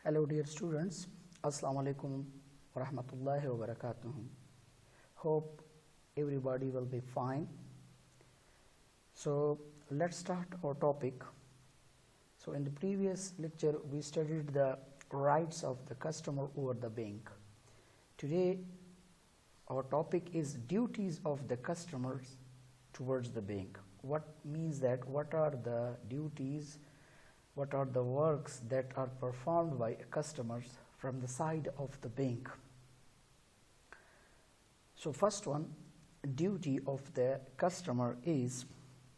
Hello dear students, Assalamu alaikum wa rahmatullahi wa barakatuh. Hope everybody will be fine. So let's start our topic. So in the previous lecture we studied the rights of the customer over the bank. Today our topic is duties of the customers towards the bank. What means that? What are the duties? What are the works that are performed by customers from the side of the bank? So first one, duty of the customer is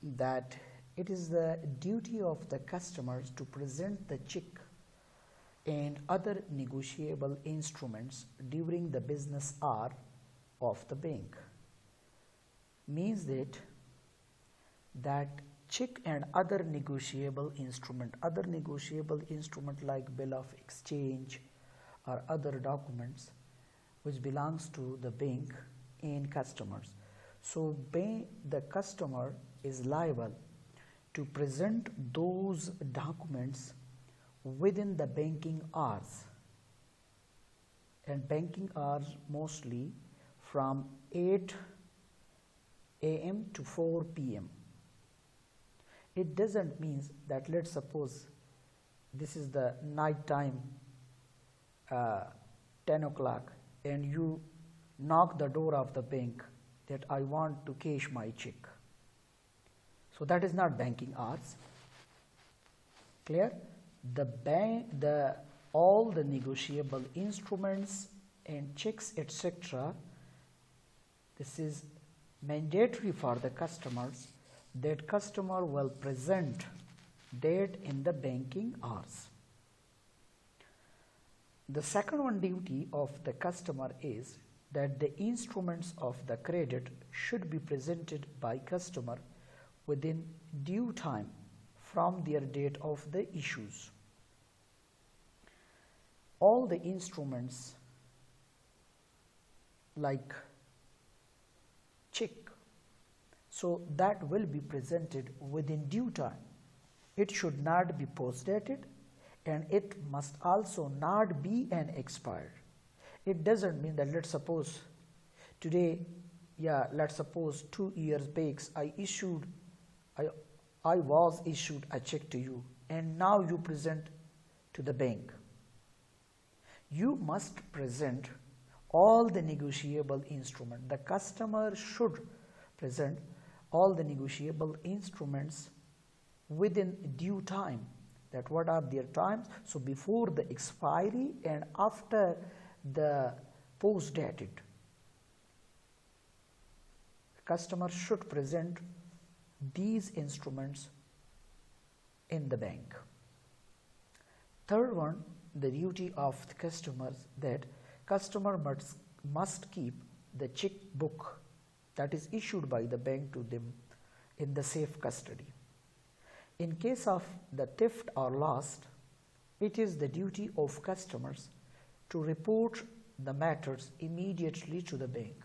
that it is the duty of the customers to present the check and other negotiable instruments during the business hour of the bank. Means that check and other negotiable instrument like bill of exchange or other documents which belongs to the bank and customers. So the customer is liable to present those documents within the banking hours, and banking hours mostly from 8 a.m. to 4 p.m. It doesn't mean that, let's suppose this is the night time, 10 o'clock, and you knock the door of the bank that I want to cash my check. So that is not banking hours. Clear? All the negotiable instruments and checks, etc., this is mandatory for the customers, that customer will present that in the banking hours. The second one duty of the customer is that the instruments of the credit should be presented by customer within due time from their date of the issues. All the instruments like check, so that will be presented within due time. It should not be post-dated, and it must also not be an expired. It doesn't mean that, let's suppose today, let's suppose 2 years back I was issued a check to you, and now you present to the bank. You must present all the negotiable instruments. The customer should present all the negotiable instruments within due time. That what are their times? So before the expiry and after the post dated. Customer should present these instruments in the bank. Third one, the duty of the customers, that customer must keep the checkbook that is issued by the bank to them in the safe custody. In case of the theft or loss, it is the duty of customers to report the matters immediately to the bank.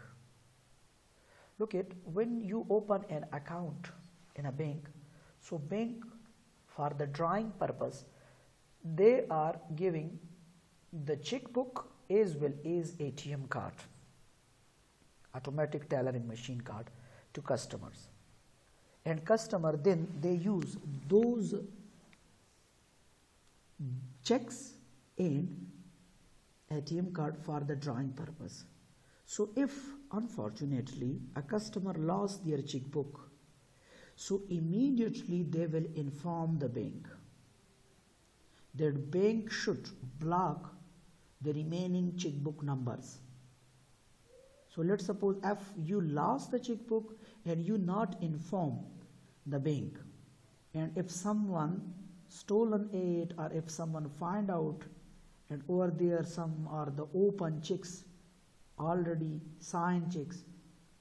Look at, when you open an account in a bank, so bank for the drawing purpose, they are giving the checkbook as well as ATM card, automatic tellering machine card, to customers, and customer then they use those checks and ATM card for the drawing purpose. So if unfortunately a customer lost their checkbook, so immediately they will inform the bank. That bank should block the remaining checkbook numbers. So let's suppose if you lost the checkbook and you not inform the bank, and if someone stolen it, or if someone find out and over there some are the open checks, already signed checks,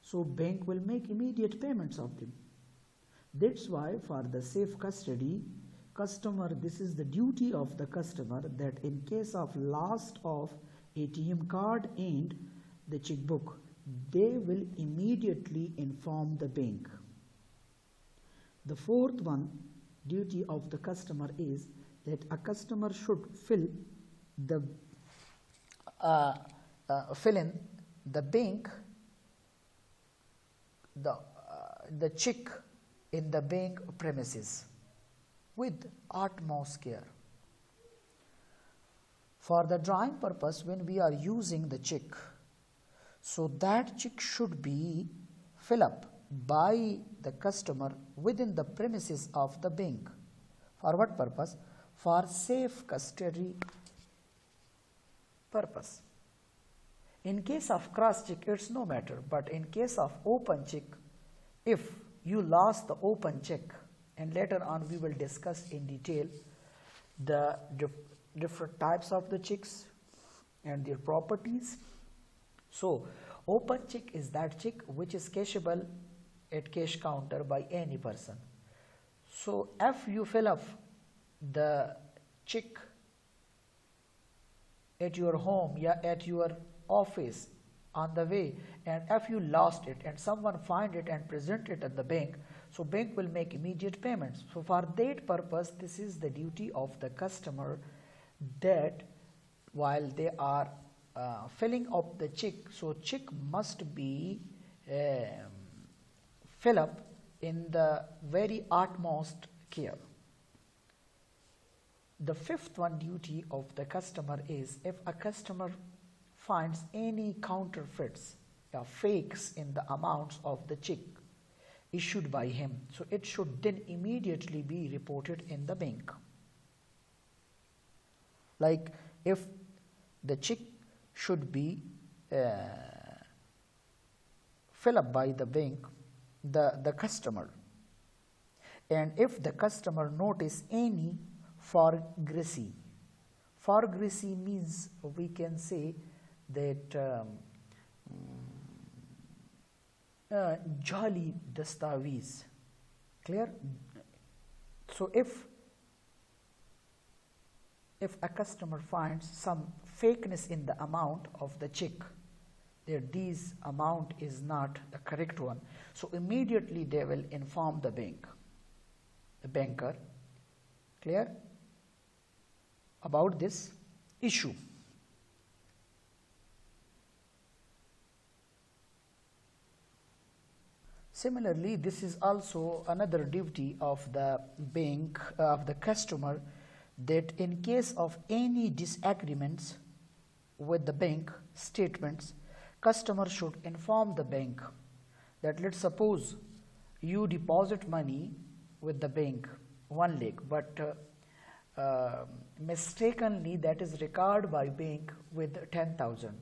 so bank will make immediate payments of them. That's why for the safe custody, customer, this is the duty of the customer, that in case of loss of ATM card and the checkbook, they will immediately inform the bank. The fourth one, duty of the customer is that a customer should fill the fill in the bank, the check in the bank premises with utmost care. For the drawing purpose, when we are using the check, so that check should be filled up by the customer within the premises of the bank. For what purpose? For safe custody purpose. In case of cross check, it's no matter, but in case of open check, if you lost the open check, and later on we will discuss in detail the different types of the checks and their properties. So open check is that check which is cashable at cash counter by any person. So if you fill up the check at your home, at your office on the way, and if you lost it and someone find it and present it at the bank, so bank will make immediate payments. So for that purpose, this is the duty of the customer, that while they are filling up the check, so check must be filled up in the very utmost care. The fifth one duty of the customer is, if a customer finds any counterfeits or fakes in the amounts of the check issued by him, so it should then immediately be reported in the bank. Like if the check should be filled up by the bank, the customer, and if the customer notice any forgery means, we can say that jali dastaveez, clear? So if a customer finds some fakeness in the amount of the check, that this amount is not the correct one, so immediately they will inform the banker, clear, about this issue. Similarly, this is also another duty of the bank, of the customer, that in case of any disagreements with the bank statements, customer should inform the bank that, let's suppose you deposit money with the bank 1 lakh, but mistakenly that is recorded by bank with 10,000,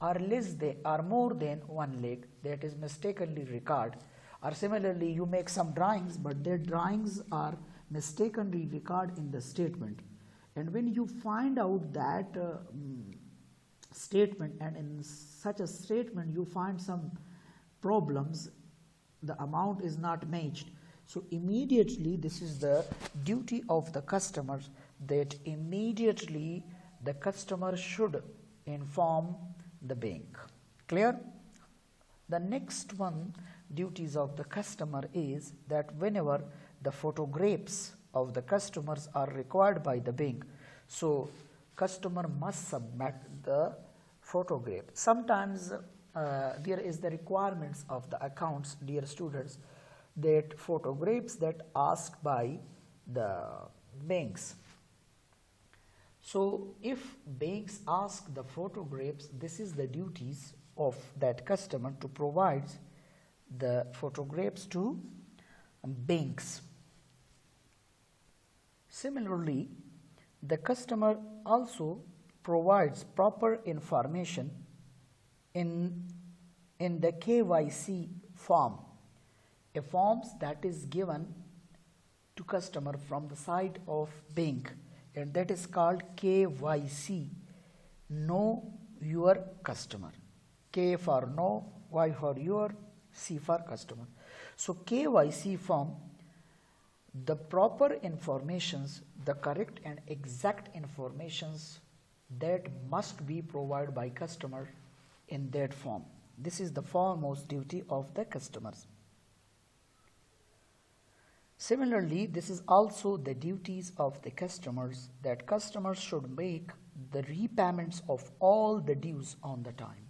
or less than or more than 1 lakh, that is mistakenly recorded. Or similarly, you make some drawings, but their drawings are mistakenly recorded in the statement, and when you find out that statement, and in such a statement you find some problems, the amount is not matched, so immediately this is the duty of the customers, that immediately the customer should inform the bank. Clear? The next one duties of the customer is that whenever the photographs of the customers are required by the bank, so customer must submit the photograph. Sometimes there is the requirements of the accounts, dear students, that photographs that asked by the banks. So if banks ask the photographs, this is the duties of that customer to provide the photographs to banks. Similarly, the customer also provides proper information in the KYC form, a form that is given to customer from the side of bank, and that is called KYC, know your customer. K for know, Y for your, C for customer. So KYC form, the proper informations, the correct and exact informations that must be provided by customer in that form. This is the foremost duty of the customers. Similarly, this is also the duties of the customers, that customers should make the repayments of all the dues on the time.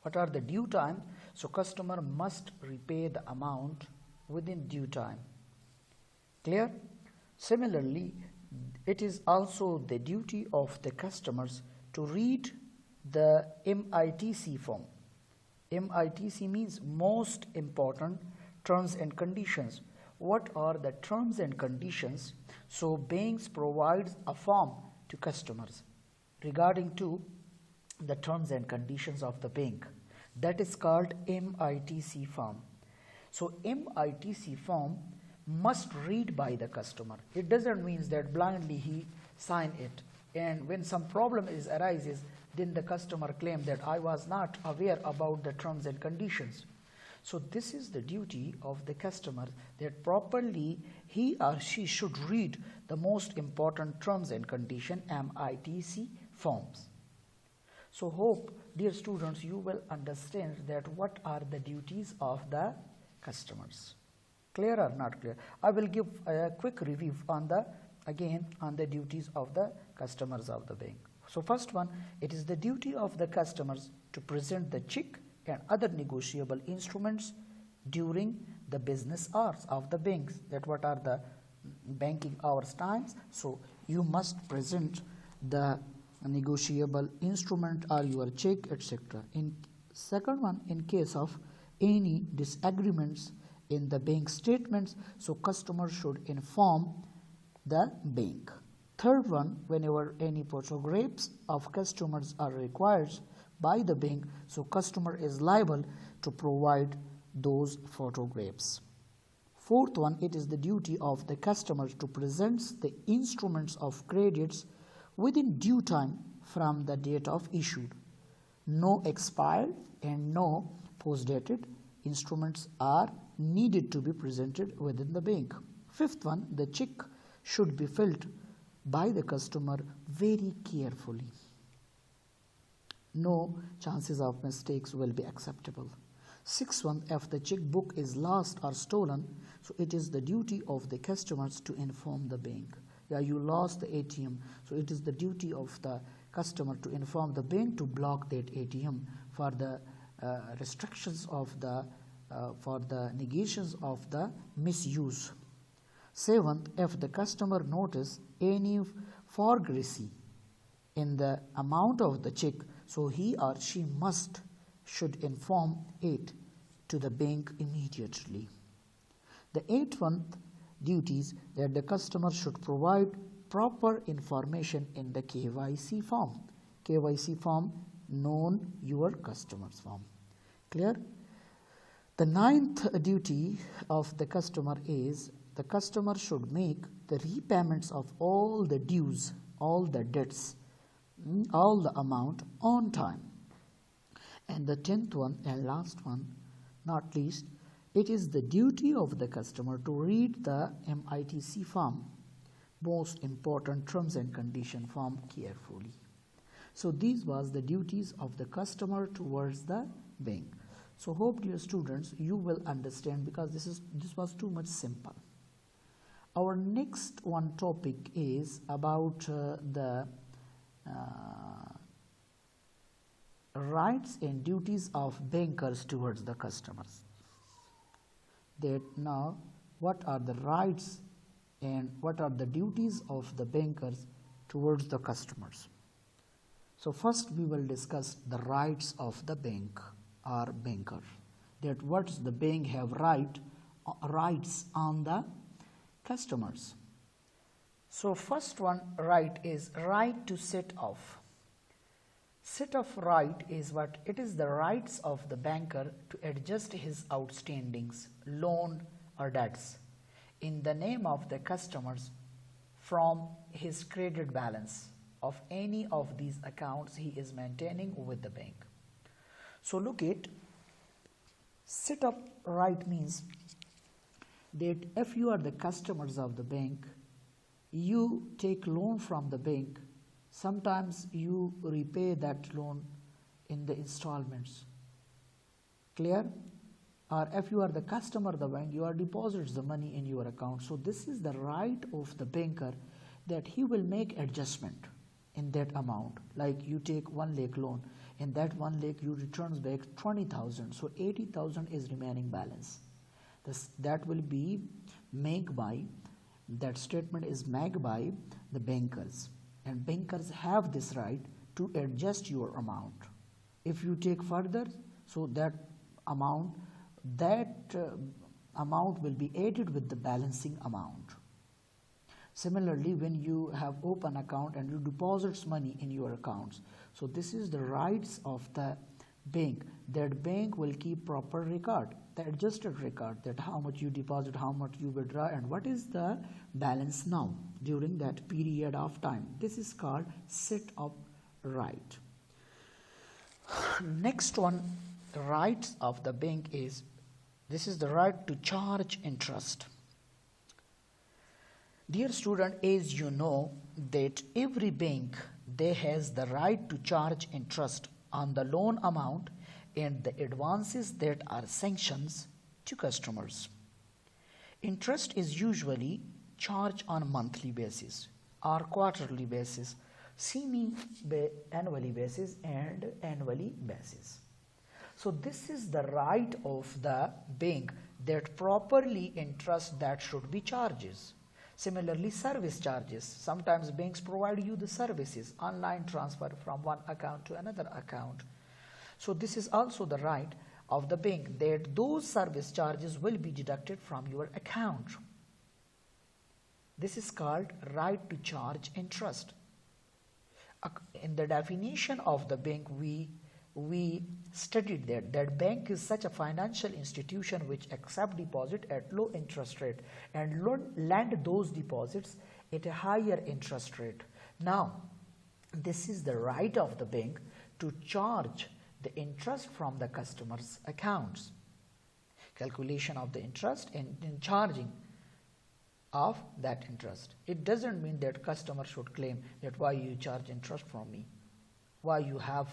What are the due time? So customer must repay the amount within due time. Clear? Similarly, it is also the duty of the customers to read the MITC form. MITC means most important terms and conditions. What are the terms and conditions? So banks provides a form to customers regarding to the terms and conditions of the bank. That is called MITC form. So MITC form must read by the customer. It doesn't mean that blindly he sign it, and when some problem arises, then the customer claim that I was not aware about the terms and conditions. So this is the duty of the customer, that properly he or she should read the most important terms and condition MITC forms. So hope, dear students, you will understand that what are the duties of the customers. Clear or not clear? I will give a quick review on the duties of the customers of the bank. So first one, it is the duty of the customers to present the check and other negotiable instruments during the business hours of the banks. That what are the banking hours times? So you must present the negotiable instrument or your check, etc. In second one, in case of any disagreements in the bank statements, so customer should inform the bank. Third one, whenever any photographs of customers are required by the bank, so customer is liable to provide those photographs. Fourth one, it is the duty of the customer to present the instruments of credits within due time from the date of issue. No expired and no post-dated instruments are needed to be presented within the bank. Fifth one, the check should be filled by the customer very carefully. No chances of mistakes will be acceptable. Sixth one, if the checkbook is lost or stolen, so it is the duty of the customers to inform the bank. Yeah, you lost the ATM, so it is the duty of the customer to inform the bank to block that ATM for the restrictions of the for the negations of the misuse. Seventh, if the customer notice any forgery in the amount of the check, so he or she should inform it to the bank immediately. The eighth one, duties that the customer should provide proper information in the KYC form. KYC form, known your customers form. Clear? The ninth duty of the customer is the customer should make the repayments of all the dues, all the debts, all the amount on time. And the 10th one and last one, not least, it is the duty of the customer to read the MITC form, most important terms and condition form, carefully. So these was the duties of the customer towards the bank. So hope, dear students, you will understand, because this was too much simple. Our next one topic is about the rights and duties of bankers towards the customers. That now, what are the rights and what are the duties of the bankers towards the customers? So first we will discuss the rights of the bank or banker. That what the bank have rights on the customers. So first one right is right to set off. Set off right is what? It is the rights of the banker to adjust his outstandings, loan or debts in the name of the customers from his credit balance of any of these accounts he is maintaining with the bank. So look at set off right means that if you are the customers of the bank, you take loan from the bank, sometimes you repay that loan in the installments. Clear? Or if you are the customer of the bank, you are deposits the money in your account. So this is the right of the banker, that he will make adjustment. in that amount. Like you take 1 lakh loan, in that 1 lakh you returns back 20,000, so 80,000 is remaining balance. That will be made by, that statement is made by the bankers, and bankers have this right to adjust your amount. If you take further, so that amount will be added with the balancing amount. Similarly, when you have open account and you deposits money in your accounts, so this is the rights of the bank. That bank will keep proper record, the adjusted record, that how much you deposit, how much you withdraw, and what is the balance now during that period of time. This is called set of right. Next one, rights of the bank is, this is the right to charge interest. Dear student, as you know that every bank, they has the right to charge interest on the loan amount and the advances that are sanctions to customers. Interest is usually charged on a monthly basis or quarterly basis, semi-annually basis and annually basis. So this is the right of the bank, that properly interest that should be charges. Similarly, service charges. Sometimes banks provide you the services, online transfer from one account to another account. So this is also the right of the bank, that those service charges will be deducted from your account. This is called right to charge interest. In the definition of the bank, we studied that bank is such a financial institution which accept deposit at low interest rate and lend those deposits at a higher interest rate. Now, this is the right of the bank to charge the interest from the customer's accounts. Calculation of the interest and charging of that interest. It doesn't mean that customer should claim that why you charge interest from me, why you have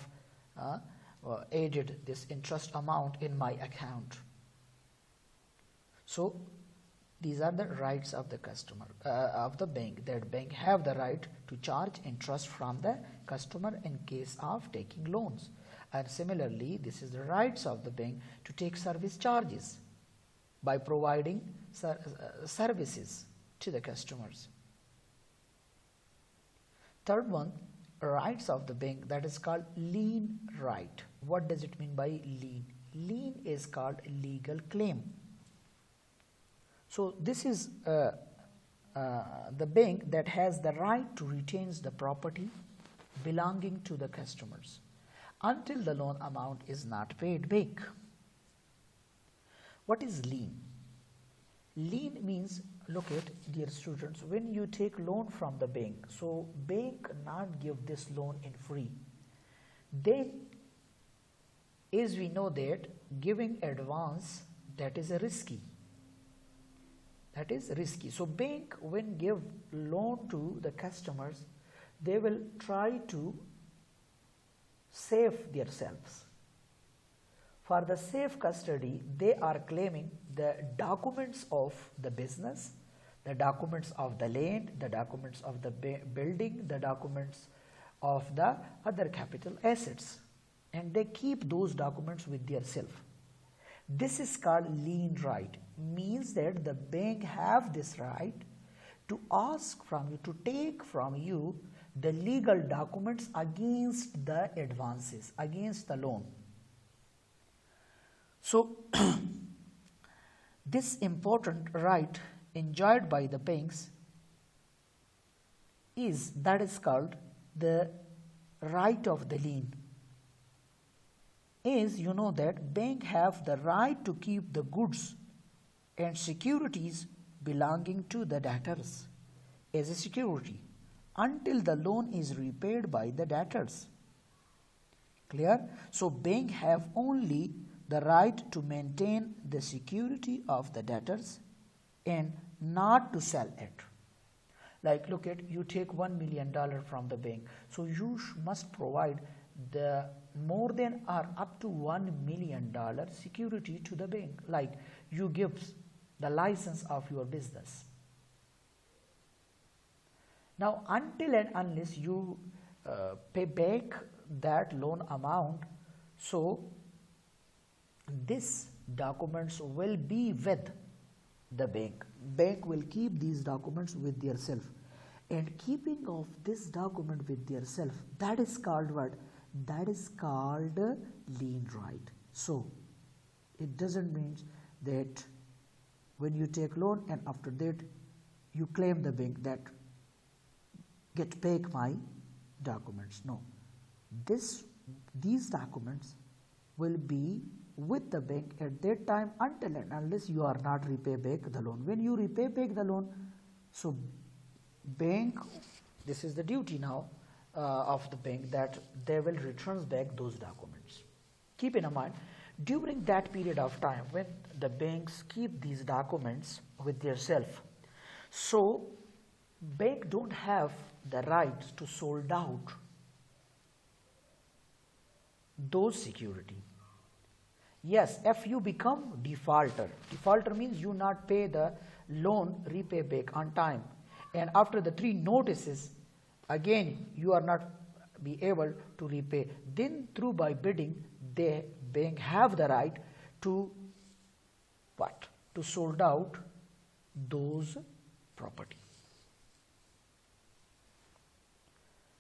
added this interest amount in my account. So these are the rights of the customer, of the bank, that bank have the right to charge interest from the customer in case of taking loans. And similarly, this is the rights of the bank to take service charges by providing services to the customers. Third one, rights of the bank, that is called lien right. What does it mean by lien? Lien is called legal claim. So this is the bank that has the right to retain the property belonging to the customers until the loan amount is not paid back. What is lien? Lien means, look at, dear students, when you take loan from the bank, so bank not give this loan in free. Then, as we know that giving advance, that is a risky. That is risky. So bank when give loan to the customers, they will try to save themselves. For the safe custody, they are claiming the documents of the business, the documents of the land, the documents of the building, the documents of the other capital assets, and they keep those documents with themselves. This is called lien right, means that the bank have this right to ask from you, to take from you the legal documents against the advances, against the loan. So this important right enjoyed by the banks is called the right of the lien. Is, you know that bank have the right to keep the goods and securities belonging to the debtors as a security until the loan is repaid by the debtors. Clear? So bank have only the right to maintain the security of the debtors and not to sell it. Like, look at, you take $1 million from the bank, so you must provide the more than or up to $1 million security to the bank. Like, you give the license of your business. Now, until and unless you pay back that loan amount, so these documents will be with the bank. Bank will keep these documents with their self, and keeping of this document with their self, that is called what? That is called lien right. So it doesn't mean that when you take loan and after that you claim the bank that get back my documents. No, these documents will be with the bank at that time until and unless you are not repay back the loan. When you repay back the loan, so bank, this is the duty now of the bank, that they will return back those documents. Keep in mind, during that period of time when the banks keep these documents with their self, so bank don't have the right to sold out those security. Yes, if you become defaulter means you not pay the loan repay back on time, and after the 3 notices again you are not be able to repay, then through by bidding the bank have the right to what? To sold out those property.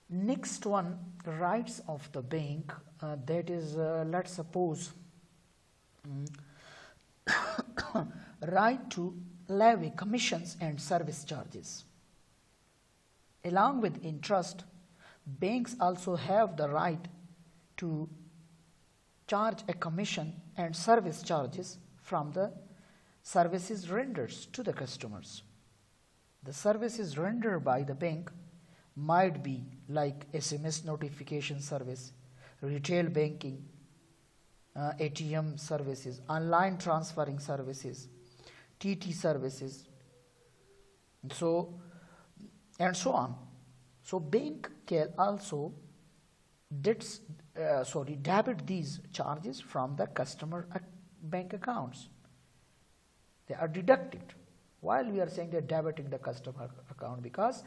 Next one, rights of the bank, that is let's suppose right to levy commissions and service charges. Along with interest, banks also have the right to charge a commission and service charges from the services rendered to the customers. The services rendered by the bank might be like SMS notification service, retail banking, ATM services, online transferring services, TT services, so and so on. So bank can also debit these charges from the customer bank accounts. They are deducted. While we are saying they're debiting the customer account, because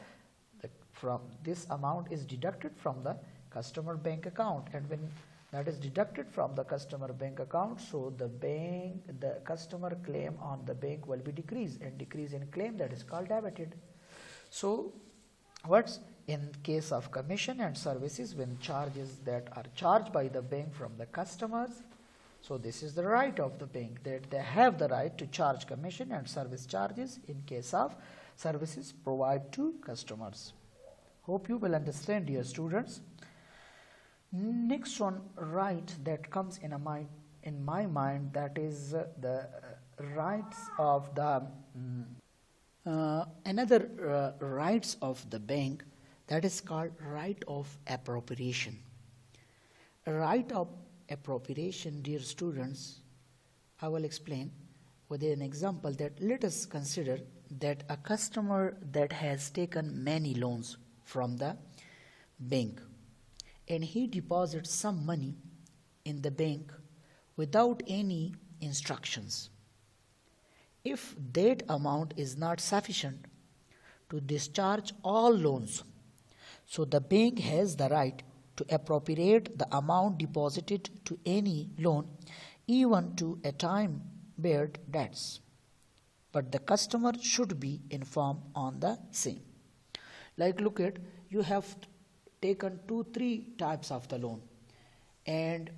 from this amount is deducted from the customer bank account, and when that is deducted from the customer bank account, so the customer claim on the bank will be decreased, and decrease in claim, that is called debited. So what's in case of commission and services, when charges that are charged by the bank from the customers, so this is the right of the bank, that they have the right to charge commission and service charges in case of services provided to customers. Hope you will understand, dear students. Next one right that comes in my mind, that is the rights of the another rights of the bank, that is called right of appropriation. Right of appropriation, dear students, I will explain with an example. That let us consider that a customer that has taken many loans from the bank, and he deposits some money in the bank without any instructions. If that amount is not sufficient to discharge all loans, so the bank has the right to appropriate the amount deposited to any loan, even to a time-barred debts. But the customer should be informed on the same. Like look at, you have taken 2-3 types of the loan, and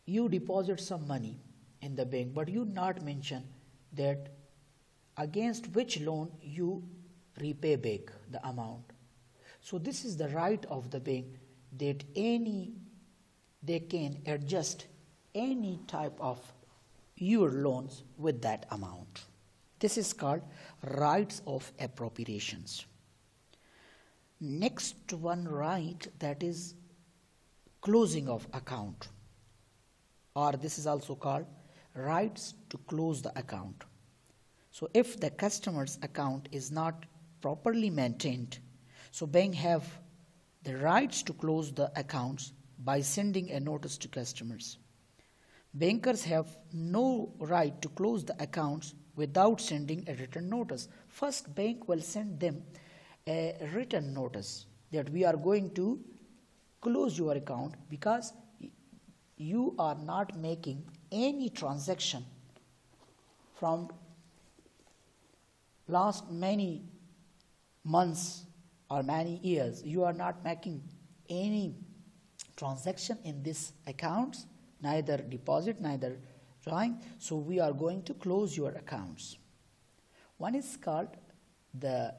you deposit some money in the bank, but you not mention that against which loan you repay back the amount. So this is the right of the bank, that they can adjust any type of your loans with that amount. This is called rights of appropriations. Next one right, that is closing of account, or this is also called rights to close the account. So if the customer's account is not properly maintained, so bank have the rights to close the accounts by sending a notice to customers. Bankers have no right to close the accounts without sending a written notice. First, bank will send them a written notice that we are going to close your account because you are not making any transaction from last many months or many years. You are not making any transaction in this accounts, neither deposit, neither drawing. So we are going to close your accounts. One is called the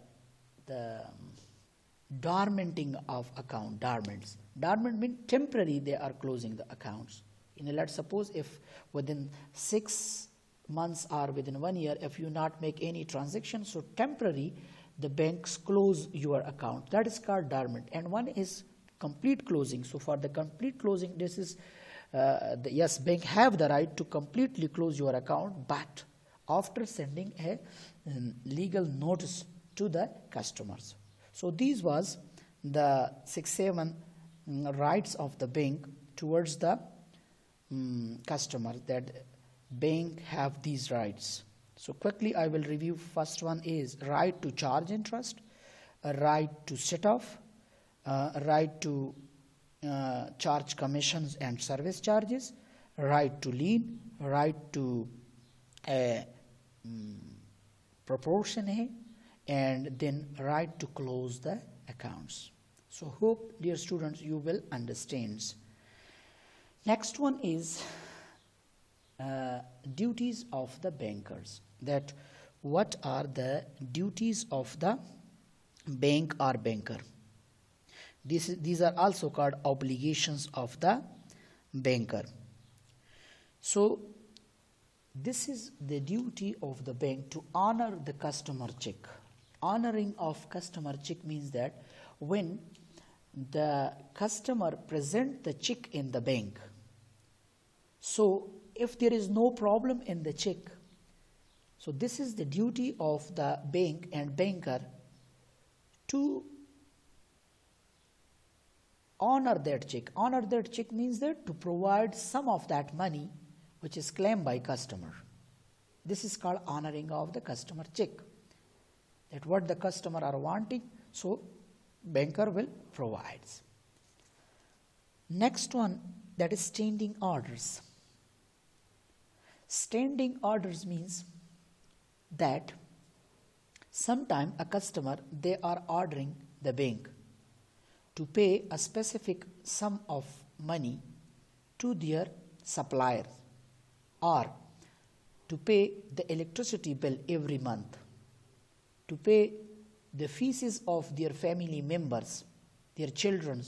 dormanting of account. Dormant means temporary they are closing the accounts. Let's suppose if within 6 months or within 1 year, if you not make any transaction, so temporary the banks close your account. That is called dormant. And one is complete closing. So for the complete closing, this is yes, bank have the right to completely close your account, but after sending a legal notice to the customers. So these was the 6-7 rights of the bank towards the customer, that bank have these rights. So quickly I will review. First one is right to charge interest, a right to set off, a right to charge commissions and service charges, right to lien, right to proportion, and then right to close the accounts. So hope, dear students, you will understand. Next one is duties of the bankers. That what are the duties of the bank or banker? These are also called obligations of the banker. So this is the duty of the bank to honor the customer check. Honoring of customer check means that when the customer present the check in the bank, so if there is no problem in the check, so this is the duty of the bank and banker to honor that check. Honor that check means that to provide some of that money which is claimed by customer. This is called honoring of the customer check. That what the customer are wanting, so banker will provide. Next one, that is standing orders. Standing orders means that sometime a customer, they are ordering the bank to pay a specific sum of money to their supplier, or to pay the electricity bill every month, to pay the fees of their family members, their children,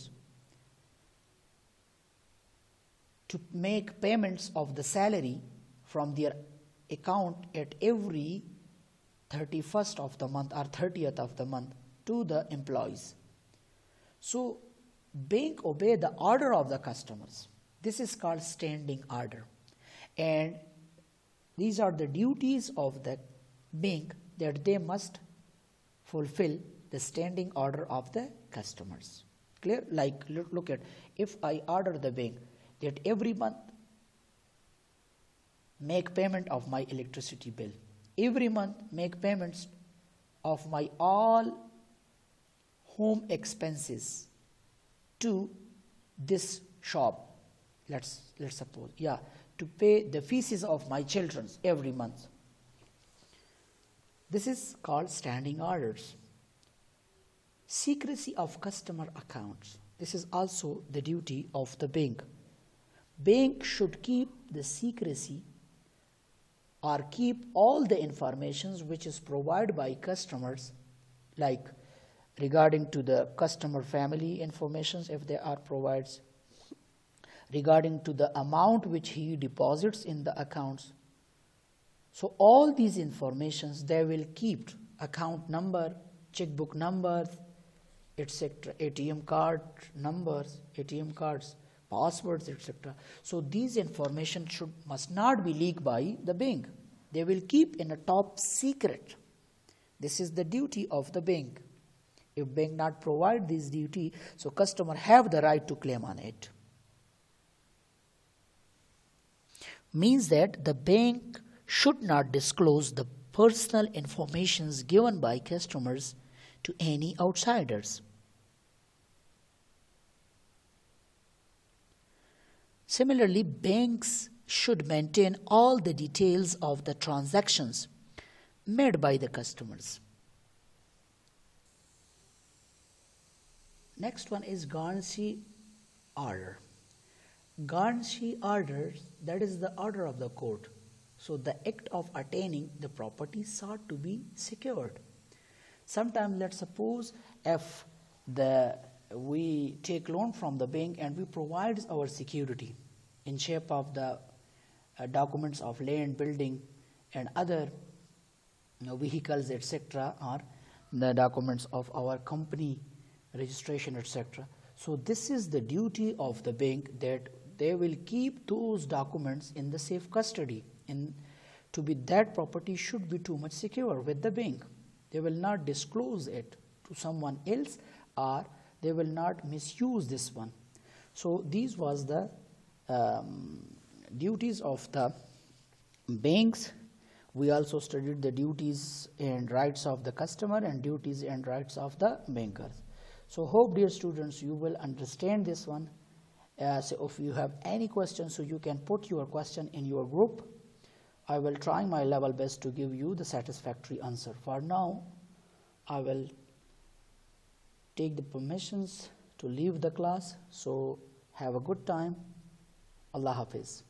to make payments of the salary from their account at every 31st of the month or 30th of the month to the employees. So bank obey the order of the customers. This is called standing order. And these are the duties of the bank, that they must fulfill the standing order of the customers. Clear? Like look at, if I order the bank that every month make payment of my electricity bill, every month make payments of my all home expenses to this shop, let's suppose, to pay the fees of my children every month. This is called standing orders. Secrecy of customer accounts. This is also the duty of the bank. Bank should keep the secrecy or keep all the informations which is provided by customers, like regarding to the customer family informations if they are provided, regarding to the amount which he deposits in the accounts. So all these informations they will keep, account number, checkbook numbers, etc., ATM card numbers, ATM cards, passwords, etc. So these information must not be leaked by the bank. They will keep in a top secret. This is the duty of the bank. If bank not provide this duty, so customer have the right to claim on it. Means that the bank should not disclose the personal informations given by customers to any outsiders. Similarly, banks should maintain all the details of the transactions made by the customers. Next one is garnishee order. Garnishee order, that is the order of the court. So the act of attaining the property sought to be secured. Sometimes let's suppose if we take loan from the bank and we provide our security in shape of the documents of land, building and other vehicles, etc., or the documents of our company registration, etc. So this is the duty of the bank, that they will keep those documents in the safe custody. To be that property should be too much secure with the bank. They will not disclose it to someone else, or they will not misuse this one. So these was the duties of the banks. We also studied the duties and rights of the customer and duties and rights of the bankers. So hope, dear students, you will understand this one. So if you have any questions, so you can put your question in your group. I will try my level best to give you the satisfactory answer. For now, I will take the permissions to leave the class. So have a good time. Allah Hafiz.